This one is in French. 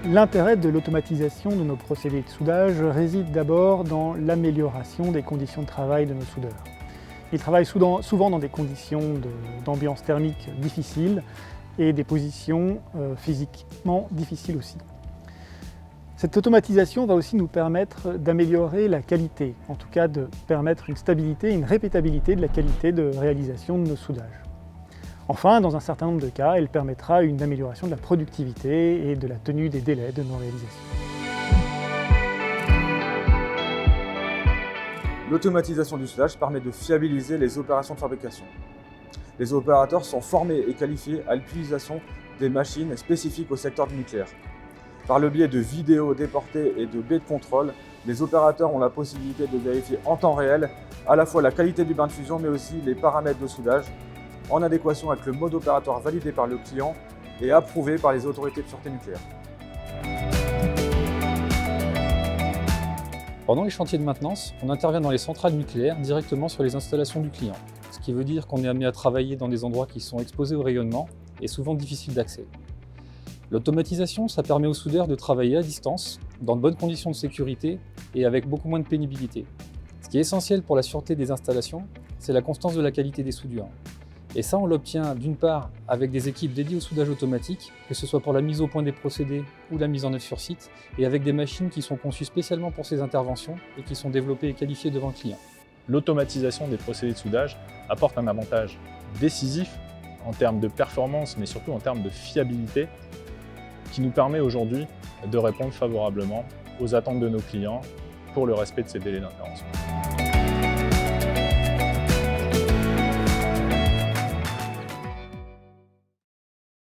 L'intérêt de l'automatisation de nos procédés de soudage réside d'abord dans l'amélioration des conditions de travail de nos soudeurs. Ils travaillent souvent dans des conditions d'ambiance thermique difficiles et des positions physiquement difficiles aussi. Cette automatisation va aussi nous permettre d'améliorer la qualité, en tout cas de permettre une stabilité et une répétabilité de la qualité de réalisation de nos soudages. Enfin, dans un certain nombre de cas, elle permettra une amélioration de la productivité et de la tenue des délais de nos réalisations. L'automatisation du soudage permet de fiabiliser les opérations de fabrication. Les opérateurs sont formés et qualifiés à l'utilisation des machines spécifiques au secteur du nucléaire. Par le biais de vidéos déportées et de baies de contrôle, les opérateurs ont la possibilité de vérifier en temps réel à la fois la qualité du bain de fusion mais aussi les paramètres de soudage en adéquation avec le mode opératoire validé par le client et approuvé par les autorités de sûreté nucléaire. Pendant les chantiers de maintenance, on intervient dans les centrales nucléaires directement sur les installations du client, ce qui veut dire qu'on est amené à travailler dans des endroits qui sont exposés au rayonnement et souvent difficiles d'accès. L'automatisation, ça permet aux soudeurs de travailler à distance, dans de bonnes conditions de sécurité et avec beaucoup moins de pénibilité. Ce qui est essentiel pour la sûreté des installations, c'est la constance de la qualité des soudures. Et ça, on l'obtient d'une part avec des équipes dédiées au soudage automatique, que ce soit pour la mise au point des procédés ou la mise en œuvre sur site, et avec des machines qui sont conçues spécialement pour ces interventions et qui sont développées et qualifiées devant le client. L'automatisation des procédés de soudage apporte un avantage décisif en termes de performance, mais surtout en termes de fiabilité, qui nous permet aujourd'hui de répondre favorablement aux attentes de nos clients pour le respect de ces délais d'intervention.